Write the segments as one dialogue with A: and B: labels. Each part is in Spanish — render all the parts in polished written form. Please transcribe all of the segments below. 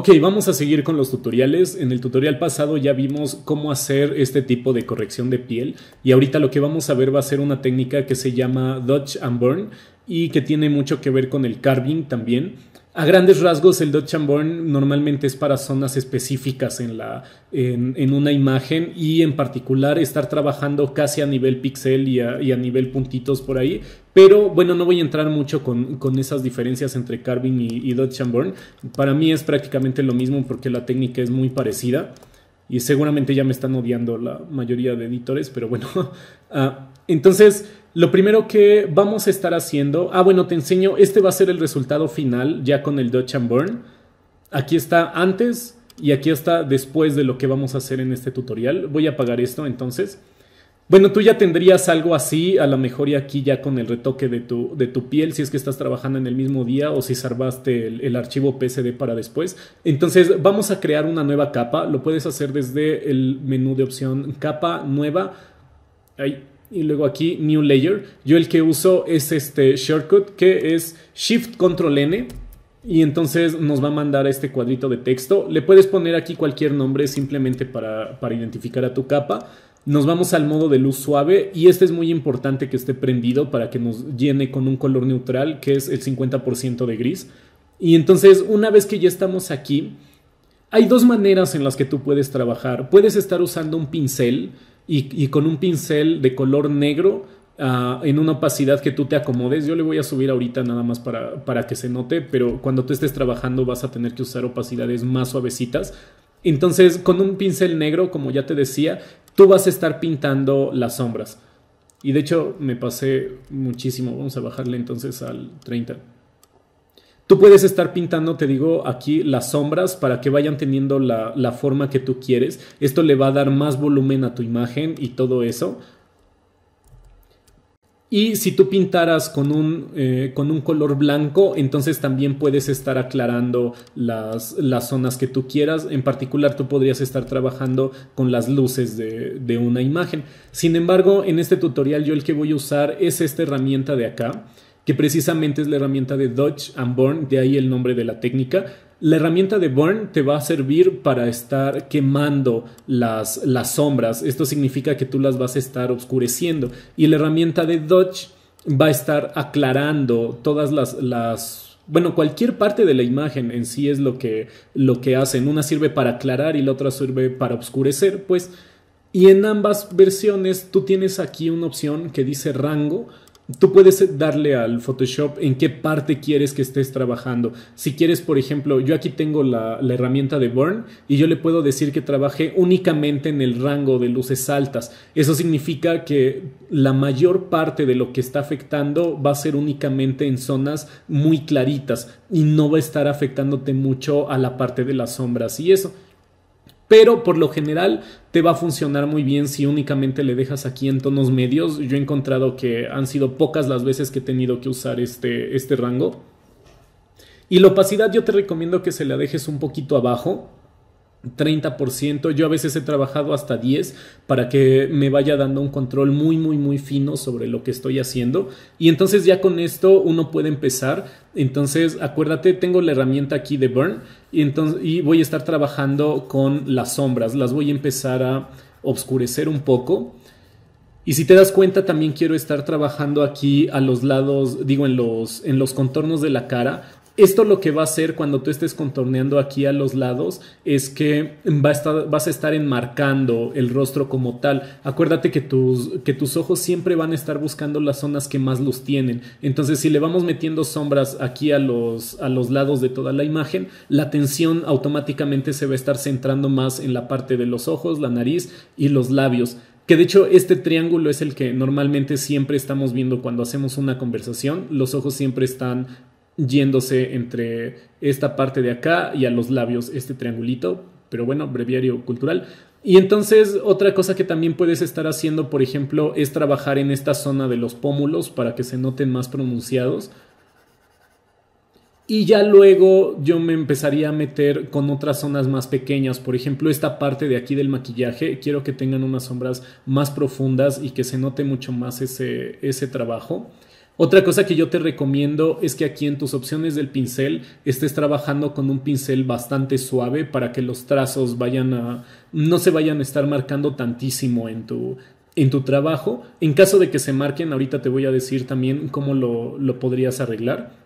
A: Ok, vamos a seguir con los tutoriales. En el tutorial pasado ya vimos cómo hacer este tipo de corrección de piel y ahorita lo que vamos a ver va a ser una técnica que se llama Dodge and Burn y que tiene mucho que ver con el carving también. A grandes rasgos, el Dodge and Burn normalmente es para zonas específicas en una imagen y en particular estar trabajando casi a nivel pixel y a nivel puntitos por ahí. Pero bueno, no voy a entrar mucho con esas diferencias entre carving y Dodge and Burn. Para mí es prácticamente lo mismo porque la técnica es muy parecida. Y seguramente ya me están odiando la mayoría de editores, pero bueno. Entonces, lo primero que vamos a estar haciendo... bueno, te enseño. Este va a ser el resultado final ya con el Dodge and Burn. Aquí está antes y aquí está después de lo que vamos a hacer en este tutorial. Voy a apagar esto entonces. Bueno, tú ya tendrías algo así, a lo mejor y aquí ya con el retoque de tu piel, si es que estás trabajando en el mismo día o si salvaste el archivo PSD para después. Entonces vamos a crear una nueva capa, lo puedes hacer desde el menú de opción capa nueva, ahí, y luego aquí New Layer. Yo el que uso es este shortcut que es Shift Control N. Y entonces nos va a mandar a este cuadrito de texto. Le puedes poner aquí cualquier nombre simplemente para identificar a tu capa. Nos vamos al modo de luz suave y este es muy importante que esté prendido para que nos llene con un color neutral que es el 50% de gris. Y entonces una vez que ya estamos aquí, hay dos maneras en las que tú puedes trabajar. Puedes estar usando un pincel y con un pincel de color negro en una opacidad que tú te acomodes. Yo le voy a subir ahorita nada más para que se note, pero cuando tú estés trabajando vas a tener que usar opacidades más suavecitas. Entonces con un pincel negro, como ya te decía, tú vas a estar pintando las sombras. Y de hecho me pasé muchísimo. Vamos a bajarle entonces al 30. Tú puedes estar pintando, te digo, aquí las sombras para que vayan teniendo la forma que tú quieres. Esto le va a dar más volumen a tu imagen y todo eso. Y si tú pintaras con un color blanco, entonces también puedes estar aclarando las zonas que tú quieras. En particular, tú podrías estar trabajando con las luces de una imagen. Sin embargo, en este tutorial yo el que voy a usar es esta herramienta de acá, que precisamente es la herramienta de Dodge and Burn, de ahí el nombre de la técnica. La herramienta de Burn te va a servir para estar quemando las sombras. Esto significa que tú las vas a estar oscureciendo. Y la herramienta de Dodge va a estar aclarando todas bueno, cualquier parte de la imagen en sí es lo que hacen. Una sirve para aclarar y la otra sirve para oscurecer, pues. Y en ambas versiones tú tienes aquí una opción que dice rango. Tú puedes darle al Photoshop en qué parte quieres que estés trabajando. Si quieres, por ejemplo, yo aquí tengo la herramienta de Burn y yo le puedo decir que trabaje únicamente en el rango de luces altas. Eso significa que la mayor parte de lo que está afectando va a ser únicamente en zonas muy claritas y no va a estar afectándote mucho a la parte de las sombras y eso. Pero por lo general te va a funcionar muy bien si únicamente le dejas aquí en tonos medios. Yo he encontrado que han sido pocas las veces que he tenido que usar este rango. Y la opacidad yo te recomiendo que se la dejes un poquito abajo, 30%. Yo a veces he trabajado hasta 10 para que me vaya dando un control muy fino sobre lo que estoy haciendo. Y entonces ya con esto uno puede empezar. Entonces acuérdate, tengo la herramienta aquí de Burn y voy a estar trabajando con las sombras. Las voy a empezar a oscurecer un poco. Y si te das cuenta, también quiero estar trabajando aquí a los lados, digo en los contornos de la cara. Esto lo que va a hacer cuando tú estés contorneando aquí a los lados es que vas a estar enmarcando el rostro como tal. Acuérdate que tus ojos siempre van a estar buscando las zonas que más luz tienen. Entonces, si le vamos metiendo sombras aquí a los lados de toda la imagen, la atención automáticamente se va a estar centrando más en la parte de los ojos, la nariz y los labios. Que de hecho este triángulo es el que normalmente siempre estamos viendo cuando hacemos una conversación. Los ojos siempre están yéndose entre esta parte de acá y a los labios, este triangulito, pero bueno, breviario cultural. Y entonces otra cosa que también puedes estar haciendo, por ejemplo, es trabajar en esta zona de los pómulos para que se noten más pronunciados. Y ya luego yo me empezaría a meter con otras zonas más pequeñas. Por ejemplo, esta parte de aquí del maquillaje, quiero que tengan unas sombras más profundas y que se note mucho más ese trabajo. Otra cosa que yo te recomiendo es que aquí en tus opciones del pincel estés trabajando con un pincel bastante suave para que los trazos no se vayan a estar marcando tantísimo en tu trabajo. En caso de que se marquen, ahorita te voy a decir también cómo lo podrías arreglar.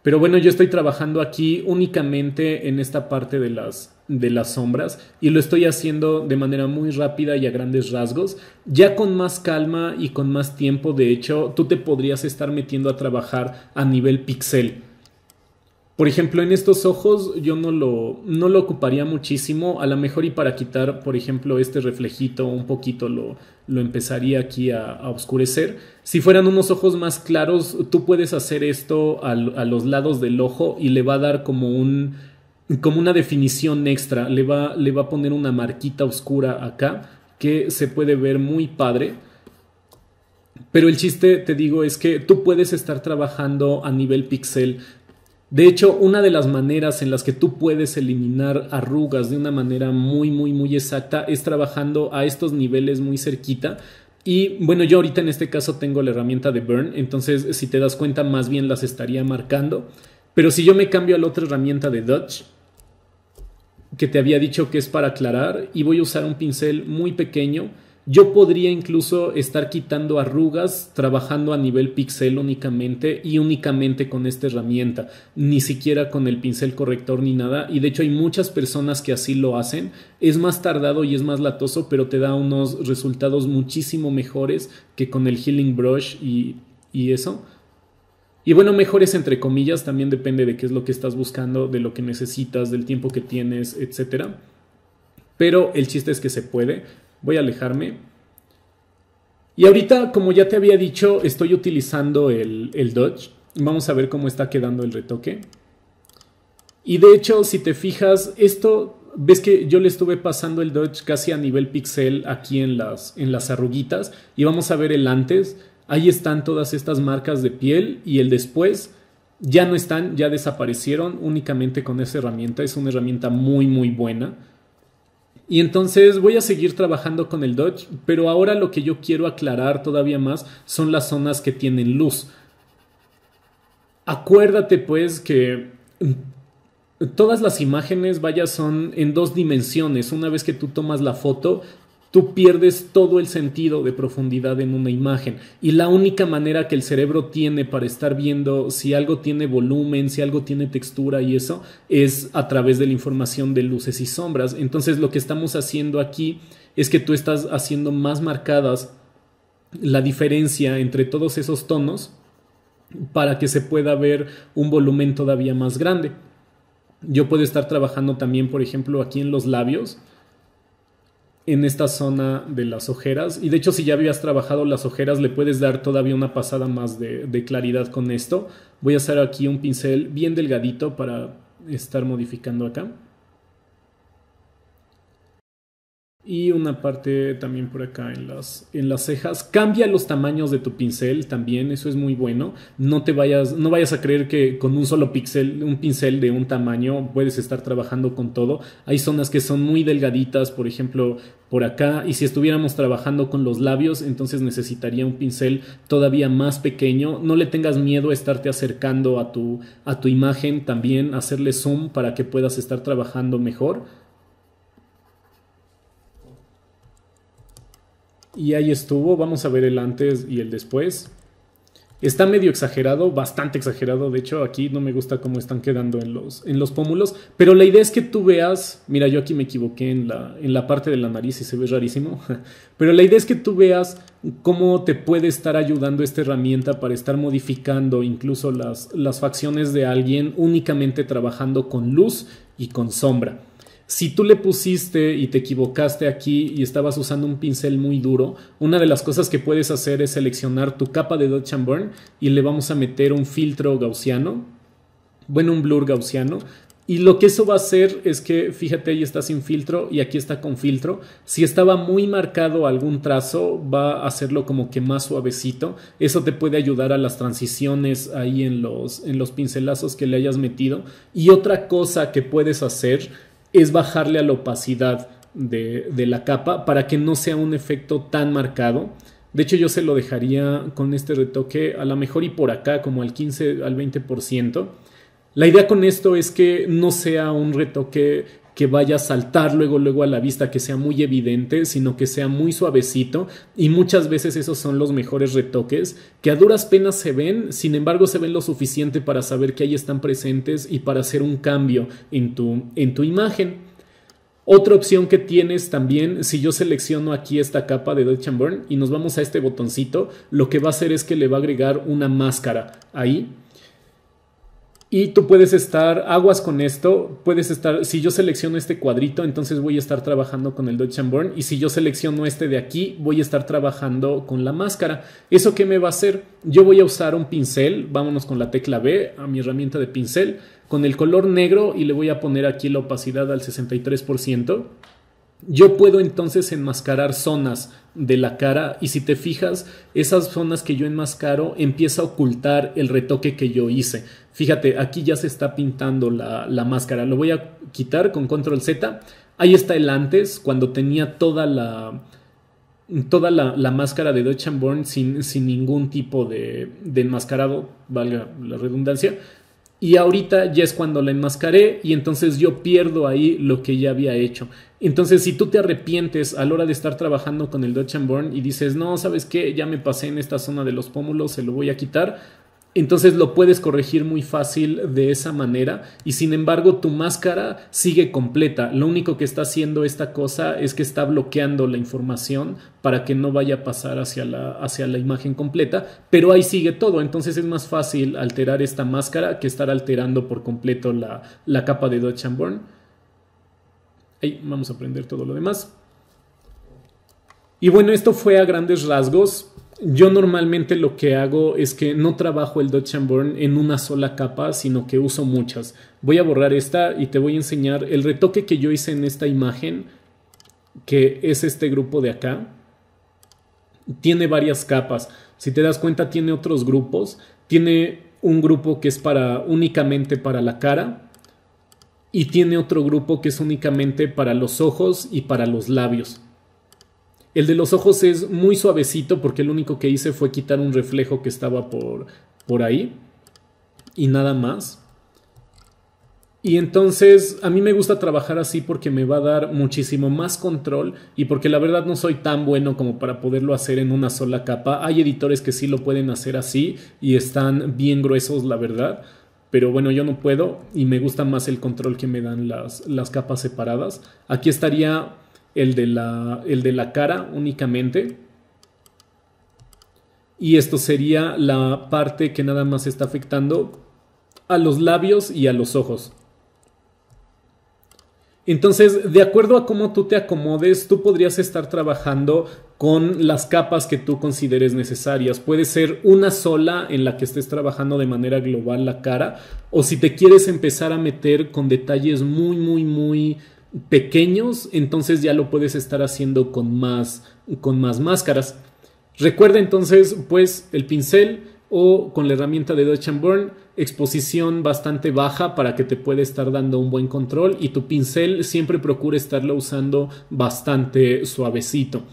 A: Pero bueno, yo estoy trabajando aquí únicamente en esta parte de las sombras y lo estoy haciendo de manera muy rápida y a grandes rasgos. Ya con más calma y con más tiempo, de hecho, tú te podrías estar metiendo a trabajar a nivel pixel. Por ejemplo, en estos ojos yo no lo ocuparía muchísimo, a lo mejor y para quitar, por ejemplo, este reflejito un poquito lo empezaría aquí a oscurecer. Si fueran unos ojos más claros, tú puedes hacer esto a los lados del ojo y le va a dar como una definición extra, le va a poner una marquita oscura acá que se puede ver muy padre. Pero el chiste, te digo, es que tú puedes estar trabajando a nivel pixel. De hecho, una de las maneras en las que tú puedes eliminar arrugas de una manera muy, muy, muy exacta es trabajando a estos niveles muy cerquita. Y bueno, yo ahorita en este caso tengo la herramienta de Burn, entonces si te das cuenta más bien las estaría marcando. Pero si yo me cambio a la otra herramienta de Dodge, que te había dicho que es para aclarar, y voy a usar un pincel muy pequeño, yo podría incluso estar quitando arrugas trabajando a nivel pixel únicamente y únicamente con esta herramienta, ni siquiera con el pincel corrector ni nada. Y de hecho hay muchas personas que así lo hacen. Es más tardado y es más latoso, pero te da unos resultados muchísimo mejores que con el Healing Brush y eso. Y bueno, mejores entre comillas, también depende de qué es lo que estás buscando, de lo que necesitas, del tiempo que tienes, etcétera. Pero el chiste es que se puede. Voy a alejarme. Y ahorita, como ya te había dicho, estoy utilizando el Dodge. Vamos a ver cómo está quedando el retoque. Y de hecho, si te fijas, esto, ves que yo le estuve pasando el Dodge casi a nivel pixel aquí en las arruguitas. Y vamos a ver el antes. Ahí están todas estas marcas de piel y el después ya no están, ya desaparecieron únicamente con esa herramienta. Es una herramienta muy, muy buena. Y entonces voy a seguir trabajando con el Dodge, pero ahora lo que yo quiero aclarar todavía más son las zonas que tienen luz. Acuérdate pues que todas las imágenes, vaya, son en dos dimensiones. Una vez que tú tomas la foto, tú pierdes todo el sentido de profundidad en una imagen. Y la única manera que el cerebro tiene para estar viendo si algo tiene volumen, si algo tiene textura y eso, es a través de la información de luces y sombras. Entonces lo que estamos haciendo aquí es que tú estás haciendo más marcadas la diferencia entre todos esos tonos para que se pueda ver un volumen todavía más grande. Yo puedo estar trabajando también, por ejemplo, aquí en los labios, en esta zona de las ojeras. Y de hecho, si ya habías trabajado las ojeras, le puedes dar todavía una pasada más de claridad con esto. Voy a hacer aquí un pincel bien delgadito para estar modificando acá. Y una parte también por acá en las cejas. Cambia los tamaños de tu pincel también, eso es muy bueno. No vayas a creer que con un solo pincel, un pincel de un tamaño, puedes estar trabajando con todo. Hay zonas que son muy delgaditas, por ejemplo, por acá. Y si estuviéramos trabajando con los labios, entonces necesitaría un pincel todavía más pequeño. No le tengas miedo a estarte acercando a tu imagen también, hacerle zoom para que puedas estar trabajando mejor. Y ahí estuvo, vamos a ver el antes y el después. Está medio exagerado, bastante exagerado. De hecho, aquí no me gusta cómo están quedando en los pómulos. Pero la idea es que tú veas. Mira, yo aquí me equivoqué en la parte de la nariz y se ve rarísimo. Pero la idea es que tú veas cómo te puede estar ayudando esta herramienta para estar modificando incluso las facciones de alguien únicamente trabajando con luz y con sombra. Si tú le pusiste y te equivocaste aquí y estabas usando un pincel muy duro, una de las cosas que puedes hacer es seleccionar tu capa de Dodge and Burn y le vamos a meter un filtro gaussiano, bueno, un blur gaussiano. Y lo que eso va a hacer es que, fíjate, ahí está sin filtro y aquí está con filtro. Si estaba muy marcado algún trazo, va a hacerlo como que más suavecito. Eso te puede ayudar a las transiciones ahí en los pincelazos que le hayas metido. Y otra cosa que puedes hacer es bajarle a la opacidad de la capa para que no sea un efecto tan marcado. De hecho, yo se lo dejaría con este retoque a lo mejor y por acá como al 15 al 20%. La idea con esto es que no sea un retoque que vaya a saltar luego a la vista, que sea muy evidente, sino que sea muy suavecito, y muchas veces esos son los mejores retoques, que a duras penas se ven, sin embargo se ven lo suficiente para saber que ahí están presentes y para hacer un cambio en tu imagen. Otra opción que tienes también, si yo selecciono aquí esta capa de Dodge and Burn y nos vamos a este botoncito, lo que va a hacer es que le va a agregar una máscara ahí. Y tú puedes estar, aguas con esto, puedes estar, si yo selecciono este cuadrito, entonces voy a estar trabajando con el Dodge and Burn, y si yo selecciono este de aquí, voy a estar trabajando con la máscara. ¿Eso qué me va a hacer? Yo voy a usar un pincel, vámonos con la tecla B, a mi herramienta de pincel, con el color negro, y le voy a poner aquí la opacidad al 63%. Yo puedo entonces enmascarar zonas de la cara, y si te fijas, esas zonas que yo enmascaro empieza a ocultar el retoque que yo hice. Fíjate, aquí ya se está pintando la máscara. Lo voy a quitar con control Z. Ahí está el antes, cuando tenía toda la máscara de Dodge and Burn sin ningún tipo de enmascarado, valga la redundancia. Y ahorita ya es cuando la enmascaré, y entonces yo pierdo ahí lo que ya había hecho. Entonces, si tú te arrepientes a la hora de estar trabajando con el Dodge and Burn y dices, no, ¿sabes qué? Ya me pasé en esta zona de los pómulos, se lo voy a quitar. Entonces lo puedes corregir muy fácil de esa manera, y sin embargo tu máscara sigue completa. Lo único que está haciendo esta cosa es que está bloqueando la información para que no vaya a pasar hacia la imagen completa, pero ahí sigue todo. Entonces es más fácil alterar esta máscara que estar alterando por completo la capa de Dodge and Burn. Ahí vamos a prender todo lo demás. Y bueno, esto fue a grandes rasgos. Yo normalmente lo que hago es que no trabajo el Dodge and Burn en una sola capa, sino que uso muchas. Voy a borrar esta y te voy a enseñar el retoque que yo hice en esta imagen, que es este grupo de acá. Tiene varias capas. Si te das cuenta, tiene otros grupos. Tiene un grupo que es únicamente para la cara, y tiene otro grupo que es únicamente para los ojos y para los labios. El de los ojos es muy suavecito porque lo único que hice fue quitar un reflejo que estaba por ahí y nada más. Y entonces a mí me gusta trabajar así porque me va a dar muchísimo más control, y porque la verdad no soy tan bueno como para poderlo hacer en una sola capa. Hay editores que sí lo pueden hacer así y están bien gruesos, la verdad. Pero bueno, yo no puedo, y me gusta más el control que me dan las capas separadas. Aquí estaría el de la cara únicamente, y esto sería la parte que nada más está afectando a los labios y a los ojos. Entonces, de acuerdo a cómo tú te acomodes, tú podrías estar trabajando con las capas que tú consideres necesarias. Puede ser una sola en la que estés trabajando de manera global la cara, o si te quieres empezar a meter con detalles muy pequeños, entonces ya lo puedes estar haciendo con más máscaras. Recuerda entonces, pues, el pincel o con la herramienta de Dodge and Burn, exposición bastante baja para que te pueda estar dando un buen control, y tu pincel siempre procura estarlo usando bastante suavecito.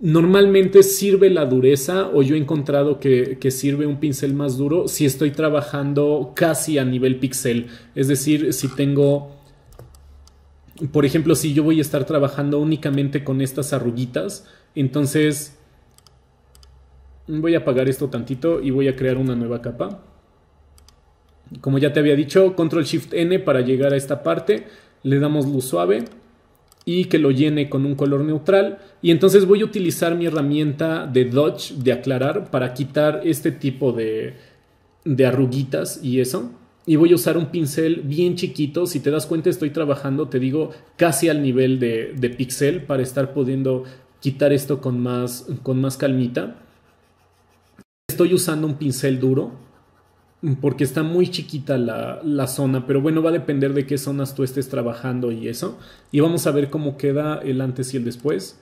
A: Normalmente sirve la dureza, o yo he encontrado que sirve un pincel más duro si estoy trabajando casi a nivel pixel. Es decir, si tengo, por ejemplo, si yo voy a estar trabajando únicamente con estas arruguitas, entonces voy a apagar esto tantito y voy a crear una nueva capa. Como ya te había dicho, Control Shift N para llegar a esta parte, le damos luz suave y que lo llene con un color neutral, y entonces voy a utilizar mi herramienta de Dodge, de aclarar, para quitar este tipo de arruguitas y eso. Y voy a usar un pincel bien chiquito. Si te das cuenta, estoy trabajando, te digo, casi al nivel de pixel, para estar pudiendo quitar esto con más calmita. Estoy usando un pincel duro porque está muy chiquita la zona, pero bueno, va a depender de qué zonas tú estés trabajando y eso. Y vamos a ver cómo queda el antes y el después.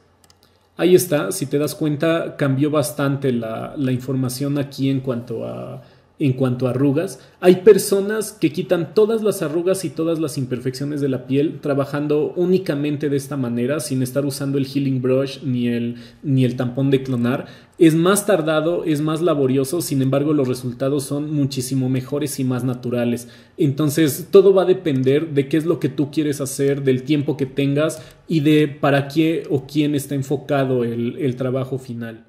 A: Ahí está, si te das cuenta, cambió bastante la información aquí en cuanto a en cuanto a arrugas. Hay personas que quitan todas las arrugas y todas las imperfecciones de la piel trabajando únicamente de esta manera, sin estar usando el healing brush ni el tampón de clonar. Es más tardado, es más laborioso, sin embargo los resultados son muchísimo mejores y más naturales. Entonces todo va a depender de qué es lo que tú quieres hacer, del tiempo que tengas y de para qué o quién está enfocado el trabajo final.